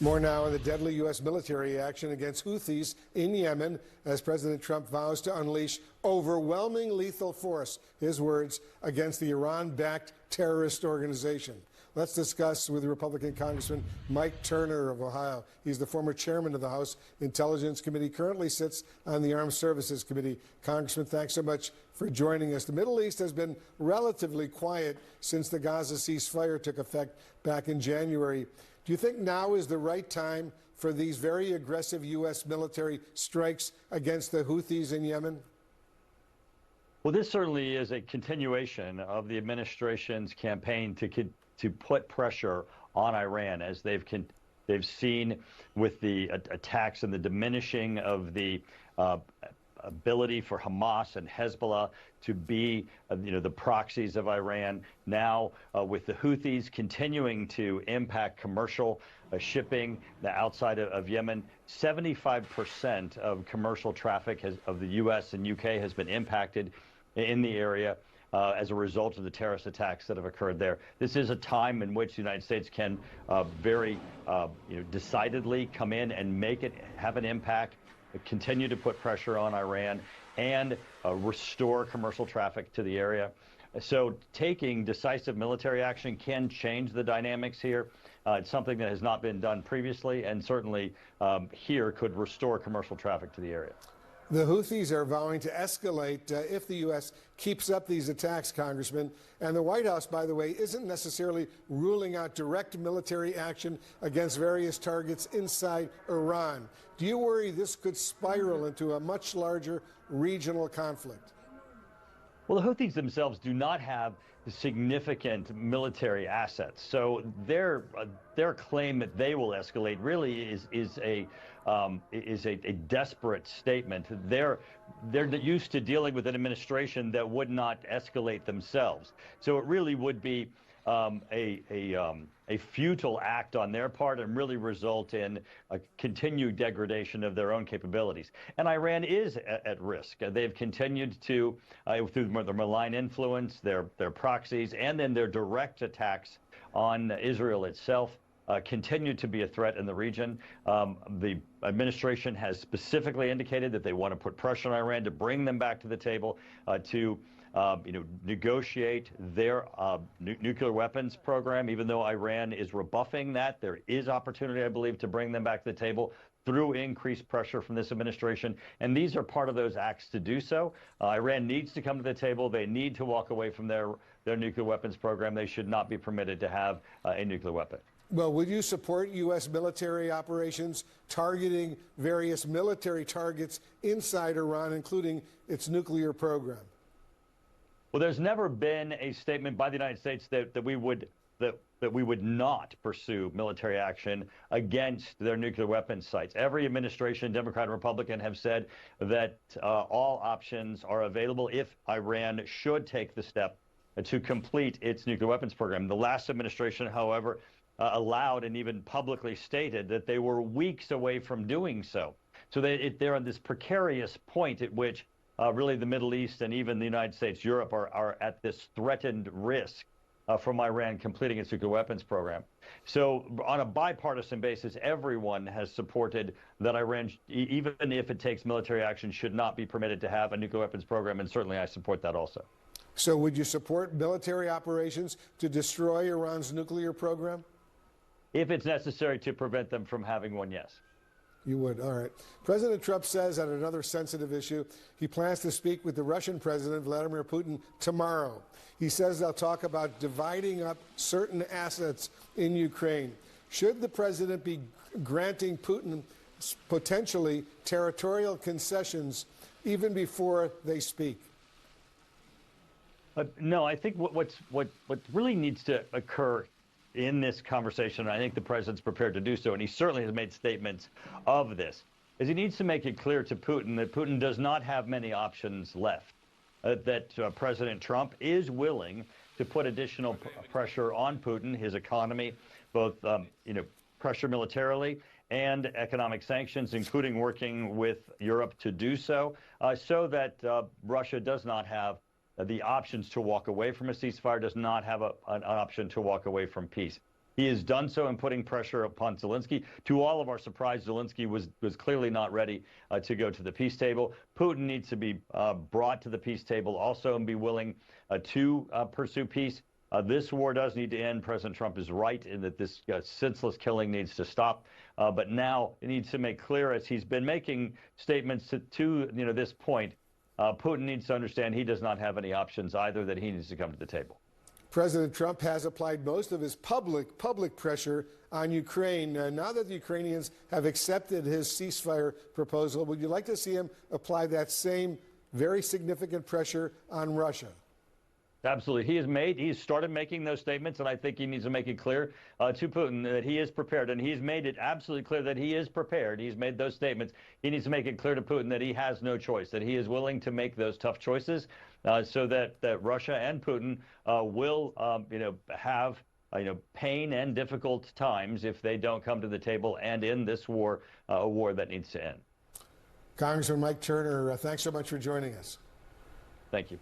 More now on the deadly U.S. military action against Houthis in Yemen as President Trump vows to unleash overwhelming lethal force, his words, against the Iran-backed terrorist organization. Let's discuss with Republican Congressman Mike Turner of Ohio. He's the former chairman of the House Intelligence Committee, currently sits on the Armed Services Committee. Congressman, thanks so much for joining us. The Middle East has been relatively quiet since the Gaza ceasefire took effect back in January. Do you think now is the right time for these very aggressive U.S. military strikes against the Houthis in Yemen? Well, this certainly is a continuation of the administration's campaign to put pressure on Iran, as they've seen with the attacks and the diminishing of the ability for Hamas and Hezbollah to be, the proxies of Iran. Now, with the Houthis continuing to impact commercial shipping outside of Yemen, 75% of commercial traffic of the U.S. and U.K. has been impacted in the area as a result of the terrorist attacks that have occurred there. This is a time in which the United States can very decidedly come in and have an impact, continue to put pressure on Iran, and restore commercial traffic to the area. So taking decisive military action can change the dynamics here. It's something that has not been done previously, and certainly here could restore commercial traffic to the area. The Houthis are vowing to escalate if the U.S. keeps up these attacks, Congressman. And the White House, by the way, isn't necessarily ruling out direct military action against various targets inside Iran. Do you worry this could spiral into a much larger regional conflict? Well, the Houthis themselves do not have significant military assets, so their claim that they will escalate really is a desperate statement. They're used to dealing with an administration that would not escalate themselves, so it really would be a futile act on their part and really result in a continued degradation of their own capabilities. And Iran is at risk. They've continued to, through their malign influence, their proxies, and then their direct attacks on Israel itself, continue to be a threat in the region. The administration has specifically indicated that they want to put pressure on Iran to bring them back to the table to negotiate their nuclear weapons program. Even though Iran is rebuffing that, there is opportunity, I believe, to bring them back to the table through increased pressure from this administration. And these are part of those acts to do so. Iran needs to come to the table. They need to walk away from their nuclear weapons program. They should not be permitted to have a nuclear weapon. Well, would you support U.S. military operations targeting various military targets inside Iran, including its nuclear program? Well, there's never been a statement by the United States that we would not pursue military action against their nuclear weapons sites. Every administration, Democrat and Republican, have said that all options are available if Iran should take the step to complete its nuclear weapons program. The last administration, however, allowed and even publicly stated that they were weeks away from doing so. So they're on this precarious point at which really the Middle East and even the United States, Europe are at this threatened risk from Iran completing its nuclear weapons program. So on a bipartisan basis, everyone has supported that Iran, even if it takes military action, should not be permitted to have a nuclear weapons program, and certainly I support that also. So would you support military operations to destroy Iran's nuclear program? If it's necessary to prevent them from having one, yes. You would. All right. President Trump says on another sensitive issue, he plans to speak with the Russian President, Vladimir Putin, tomorrow. He says they'll talk about dividing up certain assets in Ukraine. Should the president be granting Putin potentially territorial concessions even before they speak? No, I think what really needs to occur in this conversation, and I think the president's prepared to do so, and he certainly has made statements of this, is he needs to make it clear to Putin that Putin does not have many options left, that President Trump is willing to put additional pressure on Putin, his economy, both pressure militarily and economic sanctions, including working with Europe to do so, so that Russia does not have the options to walk away from a ceasefire, does not have an option to walk away from peace. He has done so in putting pressure upon Zelensky. To all of our surprise, Zelensky was clearly not ready to go to the peace table. Putin needs to be brought to the peace table also and be willing to pursue peace. This war does need to end. President Trump is right in that this senseless killing needs to stop. But now it needs to make clear, as he's been making statements to this point, Putin needs to understand he does not have any options either, that he needs to come to the table. President Trump has applied most of his public pressure on Ukraine. Now that the Ukrainians have accepted his ceasefire proposal, would you like to see him apply that same very significant pressure on Russia? Absolutely. He's started making those statements, and I think he needs to make it clear to Putin that he is prepared, and he's made it absolutely clear that he is prepared. He's made those statements. He needs to make it clear to Putin that he has no choice, that he is willing to make those tough choices so that Russia and Putin will have pain and difficult times if they don't come to the table and end this war, a war that needs to end. Congressman Mike Turner, thanks so much for joining us. Thank you.